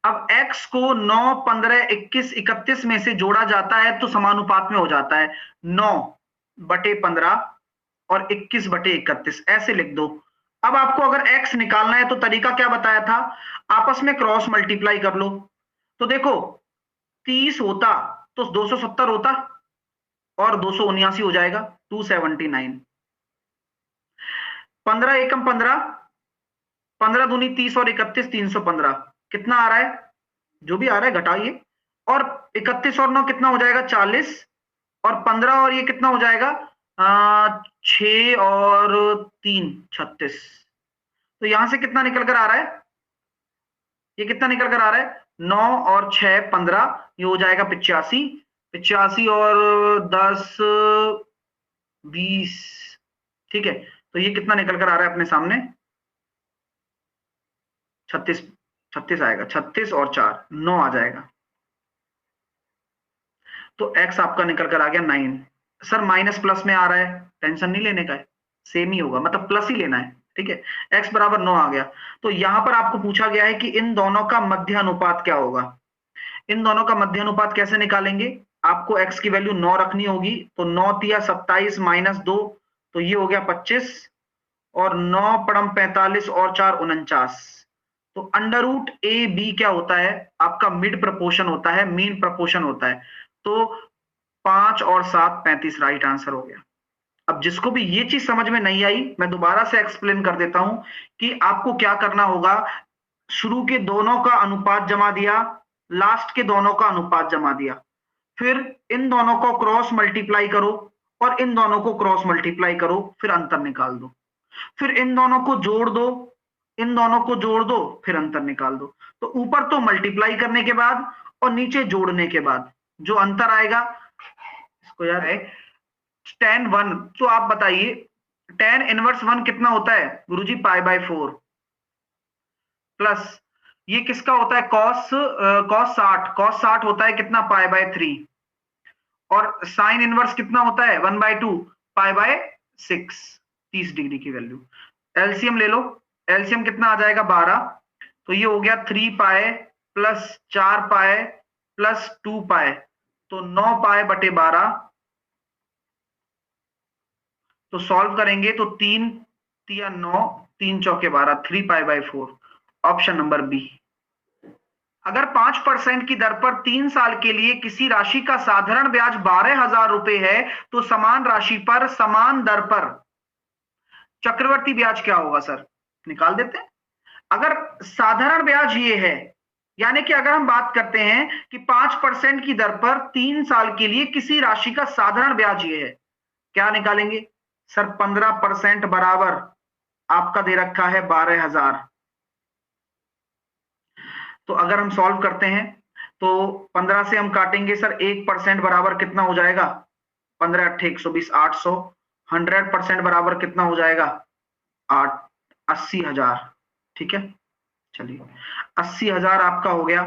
अब x को 9, 15, 21, 31 में से जोड़ा जाता है तो समानुपात में हो जाता है 9/15 और 21/31, ऐसे लिख दो। अब आपको अगर x निकालना है तो तरीका क्या बताया था, आपस में क्रॉस मल्टीप्लाई कर लो। तो देखो 30 होता तो 270 होता और 279 हो जाएगा, 279। 15 एकम 15, 15 दूनी 30 और 31 315, कितना आ रहा है, जो भी आ रहा है घटाइए, और 31 और 9 कितना हो जाएगा 40, और 15 और ये कितना हो जाएगा 6 और 3 36। तो यहां से कितना निकल कर आ रहा है, ये कितना निकल कर आ रहा है 9 और 6 15, ये हो जाएगा 85, 85 और 10 20, ठीक है। तो ये कितना निकल कर आ रहा है अपने सामने 36, 36 आएगा, 36 और 4 9 आ जाएगा। तो x आपका निकल कर आ गया 9। सर माइनस प्लस में आ रहा है, टेंशन नहीं लेने का है, सेम ही होगा, मतलब प्लस ही लेना है, ठीक है। x बराबर 9 आ गया। तो यहां पर आपको पूछा गया है कि इन दोनों का मध्य अनुपात क्या होगा। इन दोनों का मध्य अनुपात कैसे निकालेंगे, आपको x की वैल्यू 9 रखनी होगी, तो 9 तिया 27 माइनस 2, तो ये हो गया 25, और 9 पड़म 45 और 4 49। तो अंडर रूट ए बी क्या होता है, आपका मिड प्रपोर्शन होता है, मीन प्रपोर्शन होता है। तो 5 और 7 35 राइट आंसर हो गया। अब जिसको भी ये चीज समझ में नहीं आई, मैं दोबारा से एक्सप्लेन कर देता हूं कि आपको क्या करना होगा। शुरू के दोनों का अनुपात जमा दिया, लास्ट के दोनों का अनुपात जमा दिया, फिर इन दोनों को क्रॉस मल्टीप्लाई करो और इन दोनों को क्रॉस मल्टीप्लाई करो, फिर अंतर निकाल दो, फिर इन दोनों को जोड़ दो, इन दोनों को जोड़ दो, फिर अंतर निकाल दो। तो ऊपर तो मल्टीप्लाई करने के बाद और नीचे जोड़ने के बाद जो अंतर आएगा, इसको यार है tan 1, तो आप बताइए tan इनवर्स 1 कितना होता है गुरुजी, π/4, प्लस ये किसका होता है cos 60 होता है कितना π/3, और साइन इनवर्स कितना होता है 1/2 π/6, 30 डिग्री की वैल्यू। एलसीएम ले लो, एलसीएम कितना आ जाएगा 12, तो ये हो गया 3π प्लस 4π प्लस 2π, तो 9π/12। तो सॉल्व करेंगे तो 3 तिया 9, 3 चौके 12, 3π/4, ऑप्शन नंबर बी। अगर 5% की दर पर 3 साल के लिए किसी राशि का साधारण ब्याज 12,000 रुपए है, तो समान राशि पर समान दर पर चक्रवर्ती ब्याज क्या होगा सर, निकाल देते हैं। अगर साधारण ब्याज ये है, यानी कि अगर हम बात करते हैं कि 5% की दर पर 3 साल के लिए किसी राशि का साधारण ब्याज ये है, क्या निकालेंगे सर, 15% बराबर आपका दे रखा है 12,000। तो अगर हम सॉल्व करते हैं तो 15 से हम काटेंगे सर, 1% बराबर कितना हो जाएगा 15 8 120, 800। 100% बराबर कितना हो जाएगा 80,000, ठीक है। चलिए 80,000 आपका हो गया।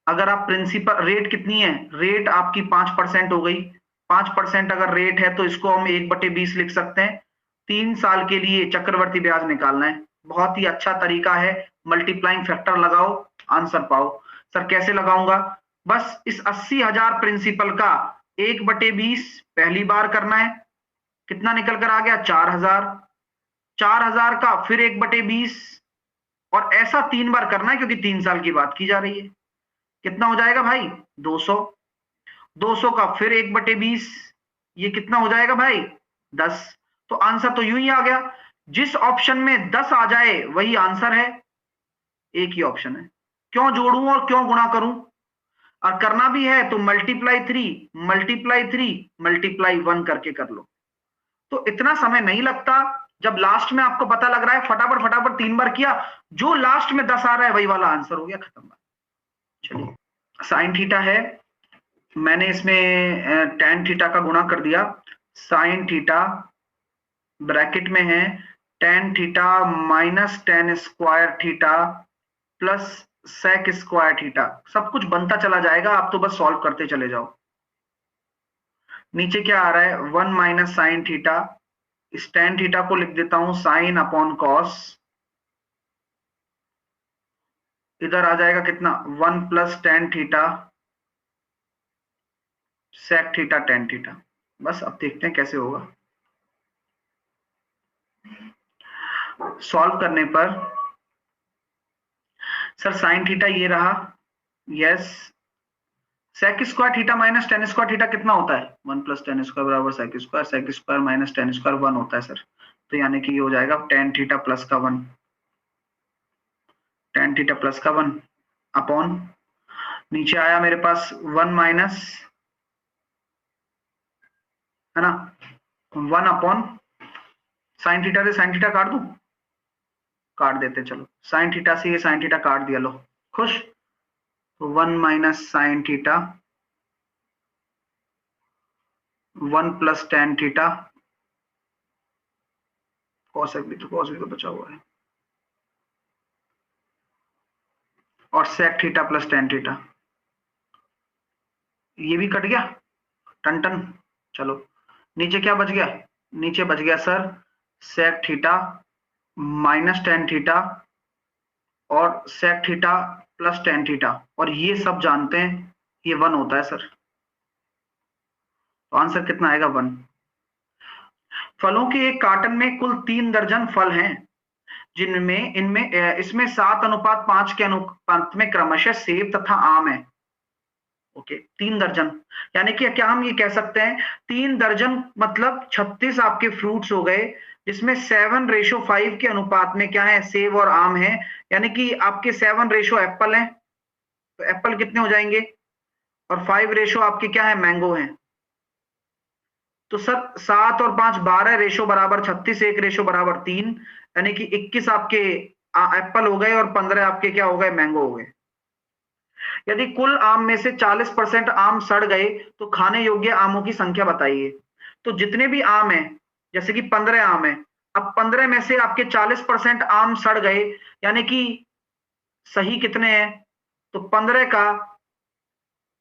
अगर आप प्रिंसिपल रेट कितनी है, रेट आपकी 5% हो गई, 5% अगर रेट है तो इसको हम 1/20 लिख सकते हैं। 3 साल के लिए चक्रवर्ती ब्याज निकालना है, बहुत ही अच्छा तरीका है, मल्टीप्लाइंग फैक्टर लगाओ आंसर पाओ। सर कैसे लगाऊंगा, बस इस 80,000 प्रिंसिपल का 1/20 पहली बार करना है, कितना निकल कर आ गया 4,000, 4,000 का फिर 1/20, और ऐसा 3 बार करना है क्योंकि 3 साल की बात की जा रही है। कितना हो जाएगा भाई 200, 200 का फिर 1/20, ये कितना हो जाएगा भाई 10। तो आंसर तो यूं ही आ गया, जिस ऑप्शन में 10 आ जाए वही आंसर है, एक ही ऑप्शन है। क्यों जोड़ूं और क्यों गुणा करूं, और करना भी है तो मल्टीप्लाई 3 1 करके कर लो, तो इतना समय नहीं लगता। जब लास्ट में आपको पता लग रहा है फटाफट फटाफट 3 बार किया, जो लास्ट में 10 आ रहा है वही वाला आंसर हो गया, खत्म बात। चलिए साइन थीटा है, मैंने इसमें tan थीटा का गुणा कर दिया, साइन थीटा ब्रैकेट में है tan theta minus tan square theta plus sec square theta, सब कुछ बनता चला जाएगा, आप तो बस सॉल्व करते चले जाओ। नीचे क्या आ रहा है 1 माइनस साइन थीटा, इस tan थीटा को लिख देता हूं साइन अपॉन कॉस, इधर आ जाएगा कितना 1 plus tan theta sec theta tan theta. बस अब देखते हैं कैसे होगा। सॉल्व करने पर सर साइन थीटा ये रहा, yes. Sec square theta minus tan square theta कितना होता है 1 प्लस टेन स्क्वायर बराबर sec square minus tan square 1 होता है सर। तो यानी कि ये हो जाएगा टेन थीटा प्लस का 1, टेन थीटा प्लस का 1 अपॉन नीचे आया मेरे पास 1 माइनस, है ना, 1 अपॉन साइन थीटा से साइन थीटा काट दूं, काट देते चलो, साइन थीटा से ये साइन थीटा काट दिया, लो खुश। तो 1 minus sine theta 1 plus tan theta cosec भी तो बचा हुआ है, और sec theta plus tan theta, ये भी कट गया टन टन। चलो नीचे क्या बच गया, नीचे बच गया sir sec theta minus tan theta और sec theta plus tan theta, और ये सब जानते हैं ये 1 होता है सर। तो आंसर कितना आएगा 1। फलों के एक कार्टन में कुल 3 दर्जन फल हैं, जिनमें इनमें इसमें 7:5 के अनुपात में क्रमशः सेब तथा आम है। ओके 3 दर्जन, यानी कि क्या हम ये कह सकते हैं 3 दर्जन मतलब 36 आपके फ्रूट्स हो गए, जिसमें 7:5 के अनुपात में क्या है सेब और आम है, यानी कि आपके 7 एप्पल है, तो एप्पल कितने हो जाएंगे, और 5 आपके क्या है मैंगो है। तो सर 7 और 5 12 बराबर 36, 1 बराबर 3, यानी कि 21 आपके एप्पल हो गए और 15 आपके क्या हो गए मैंगो हो गए। यदि कुल आम में से 40% आम सड़ गए तो खाने योग्य आमों की संख्या बताइए। तो जितने भी आम है, जैसे कि 15 आम है, अब 15 में से आपके 40% आम सड़ गए, यानी कि सही कितने हैं, तो 15 का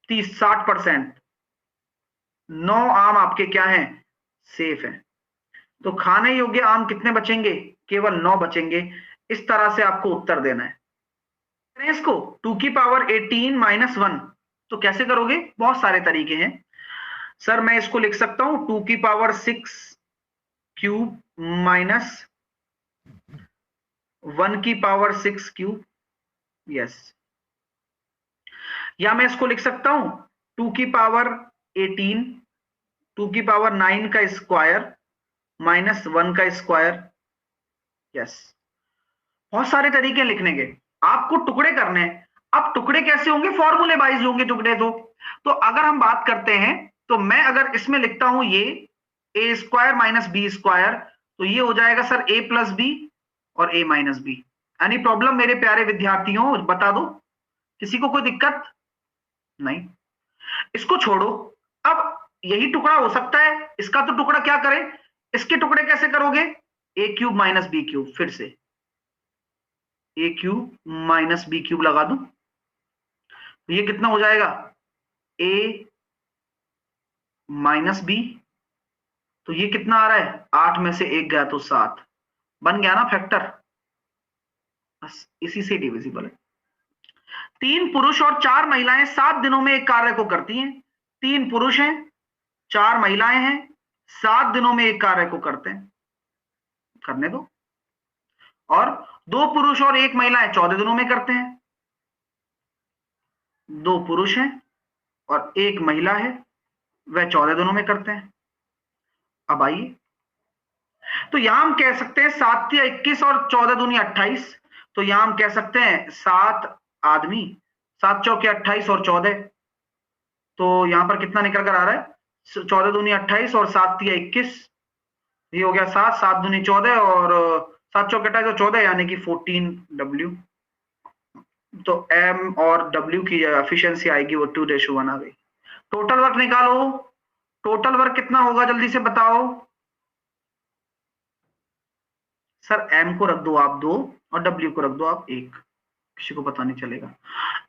30 60%, 9 आम आपके क्या हैं सेफ है। तो खाने योग्य आम कितने बचेंगे, केवल 9 बचेंगे। इस तरह से आपको उत्तर देना है। इसको 2 की पावर 18 माइनस 1 तो कैसे करोगे, बहुत सारे तरीके हैं सर। मैं इसको लिख सकता हूं 2 की पावर 6 क्यूब माइनस 1 की पावर 6 क्यूब, यस। या मैं इसको लिख सकता हूं 2 की पावर 18 2 की पावर 9 का स्क्वायर माइनस 1 का स्क्वायर, यस। बहुत सारे तरीके लिखने के, आपको टुकड़े करने हैं। अब टुकड़े कैसे होंगे, फॉर्मूले वाइज होंगे टुकड़े। तो अगर हम बात करते हैं, तो मैं अगर इसमें लिखता हूं ये ए स्क्वायर माइनस बी स्क्वायर, तो ये हो जाएगा सर ए प्लस बी और ए माइनस बी। एनी प्रॉब्लम मेरे प्यारे विद्यार्थियों, बता दो, किसी को कोई दिक्कत नहीं। इसको छोड़ो, अब यही टुकड़ा हो सकता है, इसका तो टुकड़ा क्या करें, इसके टुकड़े कैसे करोगे, ए क्यूब माइनस बी क्यूब, फिर से ए क्यूब माइनस बी क्यूब लगा दूं, तो ये कितना हो जाएगा ए माइनस बी, तो ये कितना आ रहा है 8 में से 1 गया तो 7, बन गया ना फैक्टर, बस इसी से डिविजिबल है। 3 पुरुष और 4 महिलाएं 7 दिनों में एक कार्य को करती हैं। 3 पुरुष हैं, 4 महिलाएं हैं, 7 दिनों में एक कार्य को करते हैं, करने दो। और 2 पुरुष और 1 महिला 14 दिनों में करते हैं। 2 पुरुष हैं और 1 महिला है, वह 14 दिनों में करते हैं। अब आइए, तो यहां हम कह सकते हैं 7 या 21 और 14 दूनी 28, तो यहां हम कह सकते हैं 7 आदमी, 7 चौके 28 और 14, तो यहां पर कितना निकल कर आ रहा है 14 दूनी 28 और 7 या 21, ये हो गया 7, 7 दूनी 14 और 7 चौके 28 और 14, यानी कि 14W। तो M और W की एफिशिएंसी आएगी वो 2:1 आ गई। टोटल वर्क निकालो, टोटल वर्क कितना होगा जल्दी से बताओ सर। M को रख दो आप 2 और W को रख दो आप 1, किसी को पता नहीं चलेगा।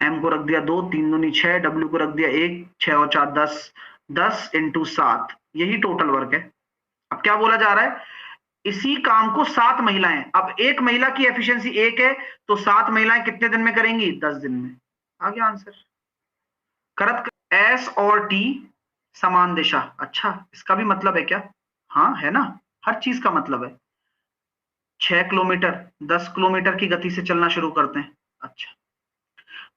M को रख दिया 2, 3 दूनी 6, W को रख दिया 1, 6 और 4 10, 10 × 7, यही टोटल वर्क है। अब क्या बोला जा रहा है, इसी काम को 7 महिलाएं, अब एक महिला की एफिशिएंसी 1 है तो 7 महिलाएं कितने दिन में करेंगी? 10 दिन में। आ गया आंसर। करत एस और टी समान दिशा। अच्छा, इसका भी मतलब है क्या? हाँ है ना, हर चीज का मतलब है। 6 किलोमीटर 10 किलोमीटर की गति से चलना शुरू करते हैं। अच्छा,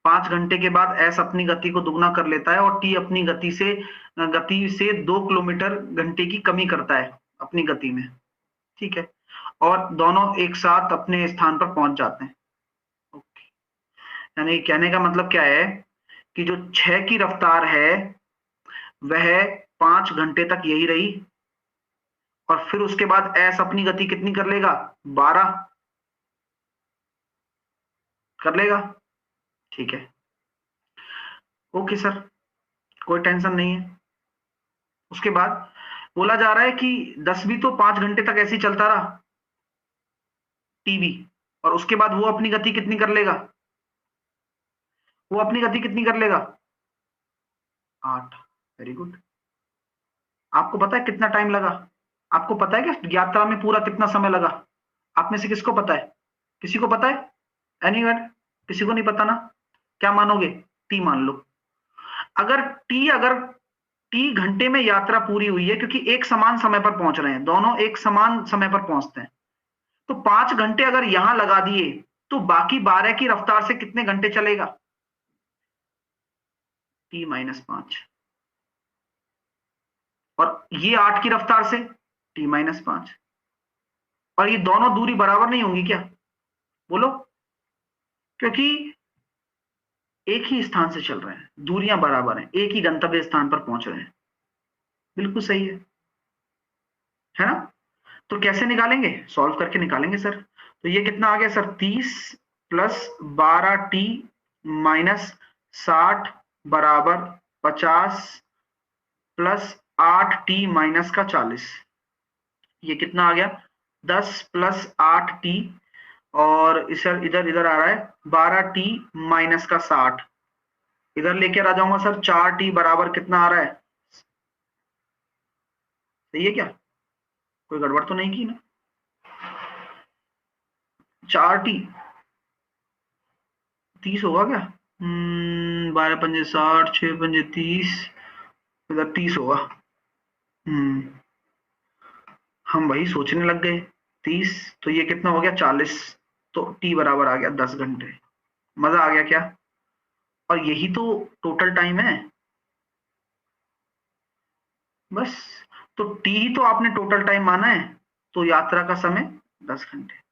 5 घंटे के बाद एस अपनी गति को दुगना कर लेता है और टी अपनी गति से 2 किलोमीटर घंटे की कमी करता है अपनी गति में। ठीक है, और दोनों एक साथ अपने स्थान पर पहुंच जाते हैं। ओके, यानी कहने का मतलब क्या है कि जो 6 की रफ्तार है वह 5 घंटे तक यही रही, और फिर उसके बाद एस अपनी गति कितनी कर लेगा? 12 कर लेगा। ठीक है, ओके सर, कोई टेंशन नहीं है। उसके बाद बोला जा रहा है कि 10 तो 5 घंटे तक ऐसे ही चलता रहा टीवी, और उसके बाद वो अपनी गति कितनी कर लेगा? वो अपनी गति कितनी कर लेगा? 8। Very good. आपको पता है कितना टाइम लगा? आपको पता है कि यात्रा में पूरा कितना समय लगा? आप में से किसको पता है? किसी को पता है? एनीवन? किसी को नहीं पता ना? क्या मानोगे? टी मान लो। अगर टी घंटे में यात्रा पूरी हुई है, क्योंकि एक समान समय पर पहुंच रहे हैं, दोनों एक समान समय पर पहुंचते हैं, तो 5 घंटे अगर यहां लगा दिए तो बाकी 12 की रफ्तार से कितने घंटे चलेगा? T-5। और ये 8 की रफ्तार से T-5। और ये दोनों दूरी बराबर नहीं होंगी क्या? बोलो। क्योंकि एक ही स्थान से चल रहे हैं, दूरियां बराबर हैं, एक ही गंतव्य स्थान पर पहुंच रहे हैं। बिल्कुल सही है ना? तो कैसे निकालेंगे? सॉल्व करके निकालेंगे सर। तो ये कितना आ गया सर? 30 प्लस 12T माइनस 60 बराबर 50 प्लस 8T माइनस का 40। ये कितना आ गया? 10 प्लस 8T, और इधर इधर इधर आ रहा है 12T माइनस का 60। इधर लेके आ जाऊंगा सर, 4T बराबर कितना आ रहा है? सही है क्या? कोई गड़बड़ तो नहीं की ना? 4T 30 होगा क्या? 12 पंजे 60, 6 पंजे 30, इधर 30 होगा। हम्म हम वही सोचने लग गए। 30 तो ये कितना हो गया? 40। तो टी बराबर आ गया 10 घंटे। मजा आ गया क्या? और यही तो टोटल टाइम है बस। तो टी ही तो आपने टोटल टाइम माना है, तो यात्रा का समय 10 घंटे।